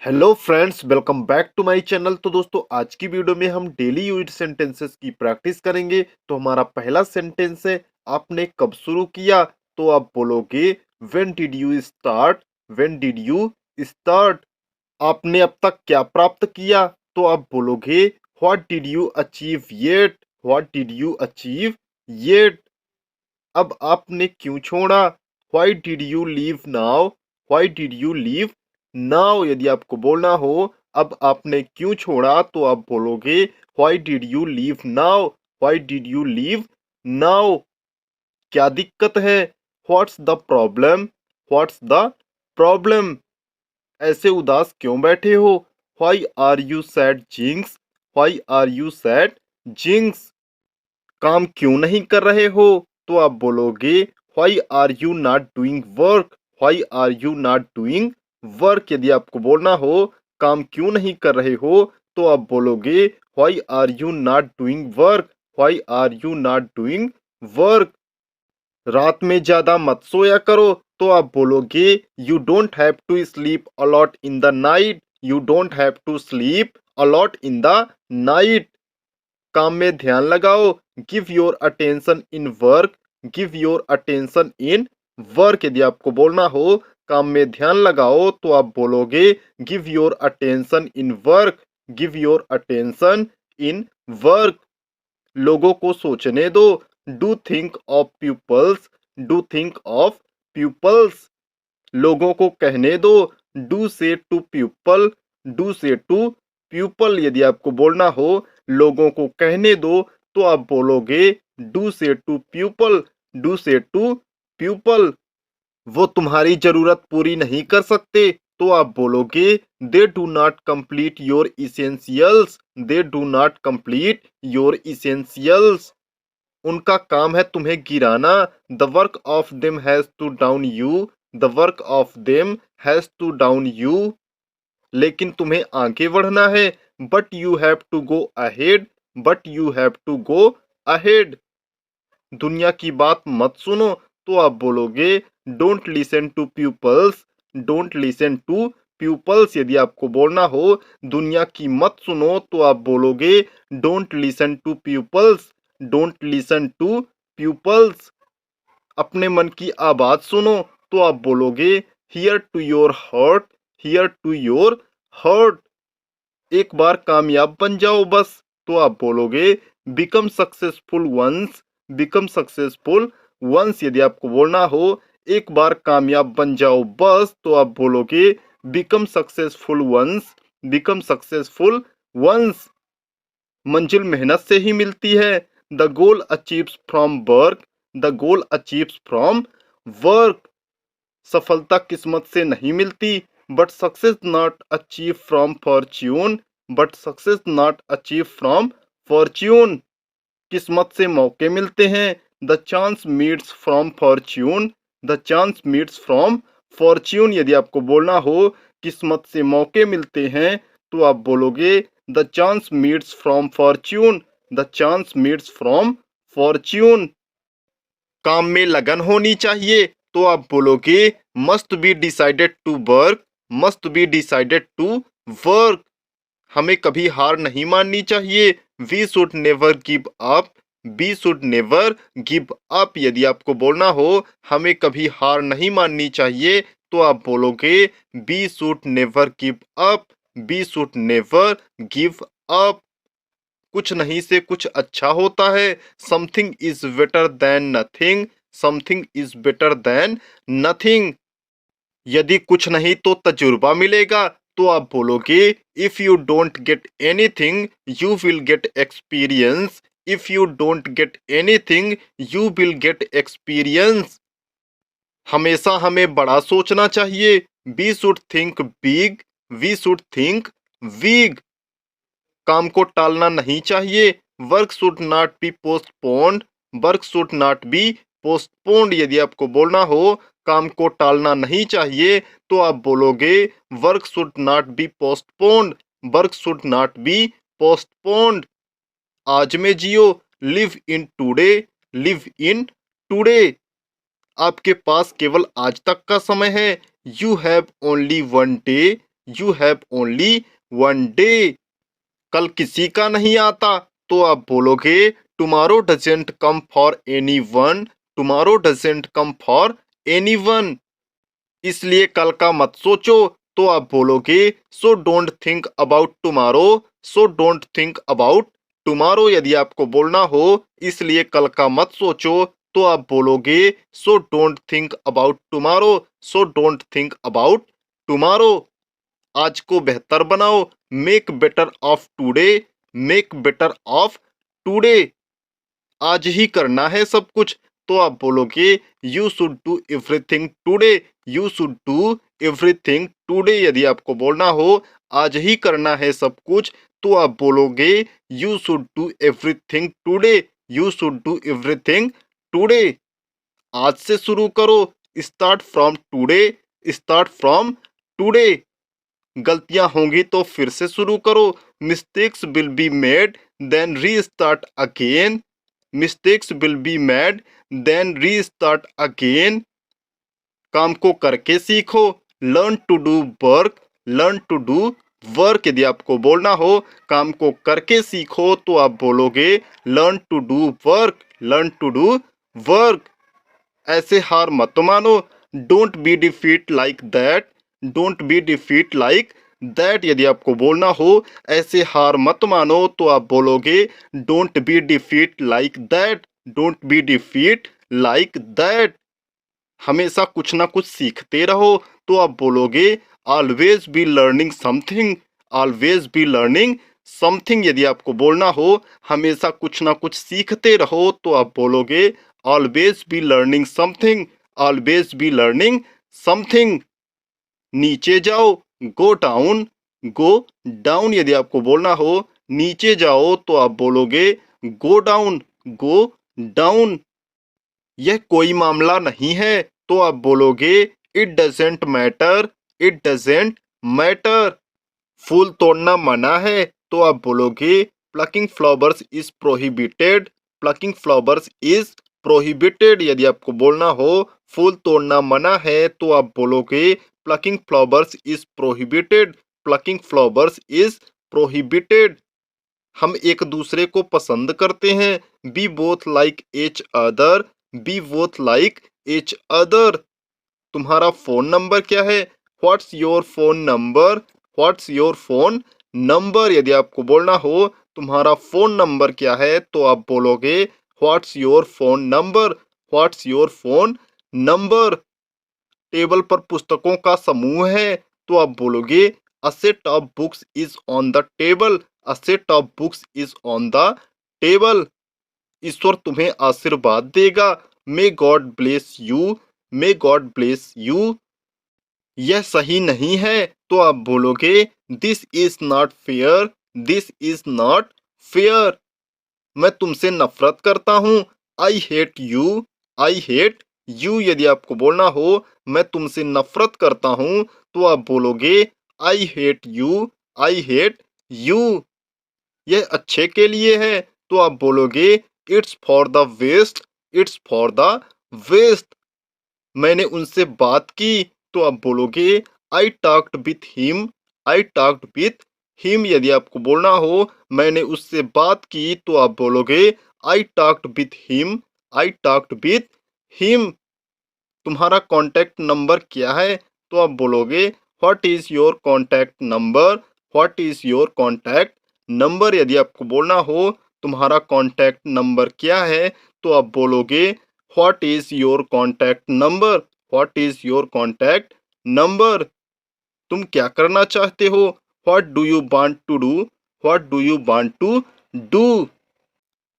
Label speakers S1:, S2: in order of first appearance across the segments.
S1: Hello friends, welcome back to my channel. तो दोस्तों, आज की वीडियो में हम डेली यूज सेंटेंसेस की प्रैक्टिस करेंगे। तो हमारा पहला सेंटेंस है, आपने कब शुरू किया? तो आप बोलोगे when did you start. When did you start. आपने अब तक क्या प्राप्त किया? तो आप बोलोगे what did you achieve yet. What did you achieve yet. अब आपने क्यों छोड़ा? Why did you leave now. Why did you leave now. यदि आपको बोलना हो अब आपने क्यों छोड़ा, तो आप बोलोगे why did you leave now. Why did you leave now. क्या दिक्कत है? What's the problem. What's the problem. ऐसे उदास क्यों बैठे हो? Why are you sad jinx. Why are you sad jinx. काम क्यों नहीं कर रहे हो? तो आप बोलोगे why are you not doing work. Why are you not doing work. यदि आपको बोलना हो काम क्यों नहीं कर रहे हो, तो आप बोलोगे why are you not doing work. Why are you not doing work. रात में ज्यादा मत सोया करो। तो आप बोलोगे you don't have to sleep a lot in the night. You don't have to sleep a lot in the night. काम में ध्यान लगाओ। Give your attention in work. Give your attention in work. यदि आपको बोलना हो काम में ध्यान लगाओ, तो आप बोलोगे give your attention in work. Give your attention in work. लोगों को सोचने दो। Do think of peoples. Do think of peoples. लोगों को कहने दो। Do say to people. Do say to people. यदि आपको बोलना हो लोगों को कहने दो, तो आप बोलोगे do say to people. Do say to people. वो तुम्हारी जरूरत पूरी नहीं कर सकते, तो आप बोलोगे they do not complete your essentials. They do not complete your essentials. उनका काम है तुम्हें गिराना। The work of them has to down you. The work of them has to down you. लेकिन तुम्हें आगे बढ़ना है। But you have to go ahead. But you have to go ahead. दुनिया की बात मत सुनो। तो आप बोलोगे don't listen to peoples. Don't listen to peoples. यदि आपको बोलना हो दुनिया की मत सुनो, तो आप बोलोगे don't listen to peoples. Don't listen to peoples. अपने मन की आवाज सुनो। तो आप बोलोगे hear to your heart. Hear to your heart. एक बार कामयाब बन जाओ बस। तो आप बोलोगे become successful once. Become successful once. यदि आपको बोलना हो एक बार कामयाब बन जाओ बस, तो आप बोलोगे become successful once. Become successful once. मंजिल मेहनत से ही मिलती है। The goal achieves from work. The goal achieves from work. सफलता किस्मत से नहीं मिलती। But success not achieve from fortune. But success not achieve from fortune. किस्मत से मौके मिलते हैं। The chance meets from fortune. The chance meets from fortune. यदि आपको बोलना हो किस्मत से मौके मिलते हैं, तो आप बोलोगे the chance meets from fortune. The chance meets from fortune. काम में लगन होनी चाहिए। तो आप बोलोगे must be decided to work. Must be decided to work. हमें कभी हार नहीं माननी चाहिए। We should never give up. We should never give up. यदि आपको बोलना हो हमें कभी हार नहीं माननी चाहिए, तो आप बोलोगे we should never give up. We should never give up. कुछ नहीं से कुछ अच्छा होता है। Something is better than nothing. Something is better than nothing. यदि कुछ नहीं तो तजुर्बा मिलेगा। तो आप बोलोगे if you don't get anything you will get experience. If you don't get anything you will get experience. हमेशा हमें बड़ा सोचना चाहिए। We should think big. We should think big. काम को टालना नहीं चाहिए। Work should not be postponed. Work should not be postponed. यदि आपको बोलना हो काम को टालना नहीं चाहिए, तो आप बोलोगे work should not be postponed. Work should not be postponed. आज में जियो। Live in today. Live in today. आपके पास केवल आज तक का समय है। You have only one day. You have only one day. कल किसी का नहीं आता तो आप बोलोगे tomorrow doesn't come for anyone. Tomorrow doesn't come for anyone. इसलिए कल का मत सोचो तो आप बोलोगे so don't think about tomorrow. So don't think about tomorrow. यदि आपको बोलना हो इसलिए कल का मत सोचो तो आप बोलोगे so don't think about tomorrow. So don't think about tomorrow. आज को बेहतर बनाओ। Make better of today. Make better of today. आज ही करना है सब कुछ तो आप बोलोगे you should do everything today. You should do everything today. यदि आपको बोलना हो आज ही करना है सब कुछ तो आप बोलोगे you should do everything today. You should do everything today. आज से शुरू करो। Start from today. Start from today. गलतियां होंगी तो फिर से शुरू करो। Mistakes will be made then restart again. Mistakes will be made then restart again. काम को करके सीखो। Learn to do work. Learn to do work. यदि आपको बोलना हो काम को करके सीखो तो आप बोलोगे learn to do work. Learn to do work. ऐसे हार मत मानो। Don't be defeat like that. Don't be defeat like that. यदि आपको बोलना हो ऐसे हार मत मानो तो आप बोलोगे don't be defeat like that. Don't be defeat like that. हमेशा कुछ ना कुछ सीखते रहो तो आप बोलोगे always be learning something. Always be learning something. यदि आपको बोलना हो हमेशा कुछ ना कुछ सीखते रहो तो आप बोलोगे always be learning something. Always be learning something. नीचे जाओ। Go down. Go down. यदि आपको बोलना हो नीचे जाओ तो आप बोलोगे गो डाउन। Go down. यह कोई मामला नहीं है तो आप बोलोगे it doesn't matter. It doesn't matter. फूल तोड़ना मना है तो आप बोलोगे plucking flowers is prohibited. Plucking flowers is prohibited. यदि आपको बोलना हो फूल तोड़ना मना है तो आप बोलोगे plucking flowers is prohibited. Plucking flowers is prohibited. हम एक दूसरे को पसंद करते हैं। Be both like each other. Be both like each other. तुम्हारा फोन नंबर क्या है? What's your phone number? What's your phone number? यदि आपको बोलना हो तुम्हारा फोन नंबर क्या है तो आप बोलोगे what's your phone number? What's your phone number? Table पर पुस्तकों का समूह है तो आप बोलोगे a set of books is on the table. A set of books is on the table. ईश्वर तुम्हें आशीर्वाद देगा। May God bless you. May God bless you. यह सही नहीं है तो आप बोलोगे this is not fair. This is not fair. मैं तुमसे नफरत करता हूँ। आई hate you. I hate you. यदि आपको बोलना हो मैं तुमसे नफरत करता हूँ तो आप बोलोगे I hate you. I hate you. यह अच्छे के लिए है तो आप बोलोगे it's for the best. It's for the best. मैंने उनसे बात की तो आप बोलोगे I talked with him. I talked with him. यदि आपको बोलना हो मैंने उससे बात की तो आप बोलोगे I talked with him. I talked with him. तुम्हारा कॉन्टैक्ट नंबर क्या है तो आप बोलोगे what is your contact number? What is your contact number? यदि आपको बोलना हो तुम्हारा कॉन्टैक्ट नंबर क्या है तो आप बोलोगे what is your contact number? What is your contact number? तुम क्या करना चाहते हो? What do you want to do? What do you want to do?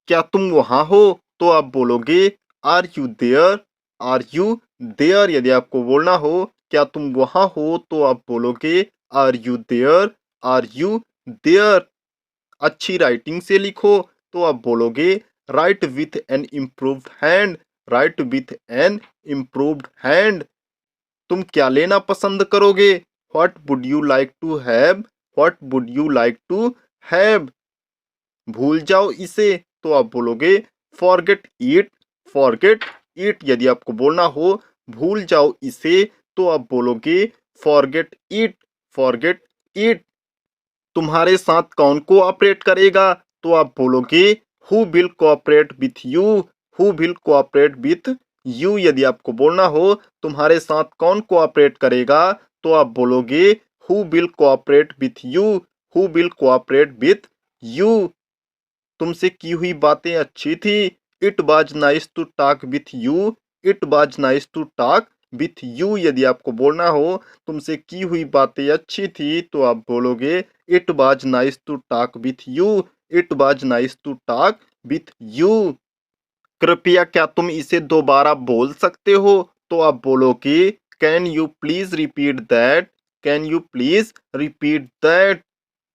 S1: क्या तुम वहां हो तो आप बोलोगे are you there? Are you there? यदि आपको बोलना हो क्या तुम वहां हो तो आप बोलोगे are you there? Are you there? अच्छी राइटिंग से लिखो तो आप बोलोगे write with an improved hand. Write with an improved hand. तुम क्या लेना पसंद करोगे? What would you like to have? What would you like to have? भूल जाओ इसे तो आप बोलोगे फॉरगेट इट। Forget it. यदि आपको बोलना हो भूल जाओ इसे तो आप बोलोगे फॉरगेट इट। Forget it. तुम्हारे साथ कौन कोऑपरेट करेगा? तो आप बोलोगे who will cooperate with you, who will cooperate with you. यदि आपको बोलना हो तुम्हारे साथ कौन कोऑपरेट करेगा, तो आप बोलोगे who will cooperate with you, who will cooperate with you. तुमसे की हुई बातें अच्छी थी। It was nice to talk with you, it was nice to talk with you. यदि आपको बोलना हो तुमसे की हुई बातें अच्छी थी, तो आप बोलोगे it was nice to talk with you, it was nice to talk with you. कृपया क्या तुम इसे दोबारा बोल सकते हो? तो आप बोलोगे can you please repeat that, can you please repeat that.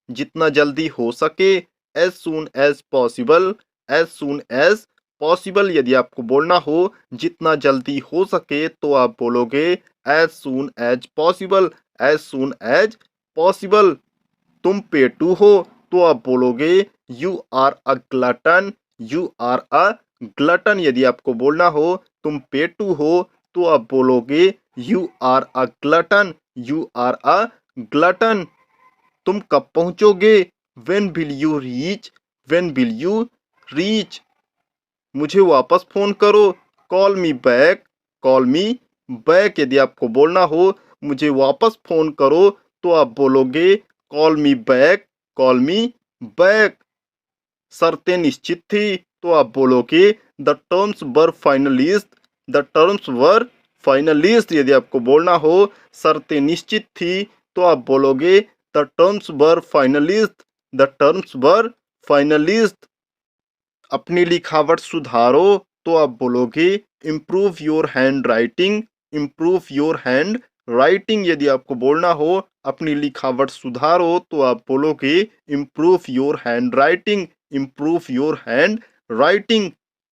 S1: जितना जल्दी हो सके, as soon as possible, as soon as possible. यदि आपको बोलना हो जितना जल्दी हो सके, तो आप बोलोगे as soon as possible, as soon as possible. तुम पेटू हो, तो आप बोलोगे you are a glutton, you are a glutton. यदि आपको बोलना हो तुम पेटू हो, तो आप बोलोगे you are a glutton, you are a glutton. तुम कब पहुंचोगे? When will you reach, when will you reach. मुझे वापस फोन करो, call me back, call me back. यदि आपको बोलना हो मुझे वापस फोन करो, तो आप बोलोगे call me back, call me back. शर्तें निश्चित थी, तो आप बोलोगे the terms were finalist, the terms were finalist. यदि आपको बोलना हो शर्तें निश्चित थी, तो आप बोलोगे the terms were finalist, the terms were finalist. अपनी लिखावट सुधारो, तो आप बोलोगे improve your hand writing, improve your hand writing. यदि आपको बोलना हो अपनी लिखावट सुधारो, तो आप बोलोगे improve your hand writing, improve your hand writing.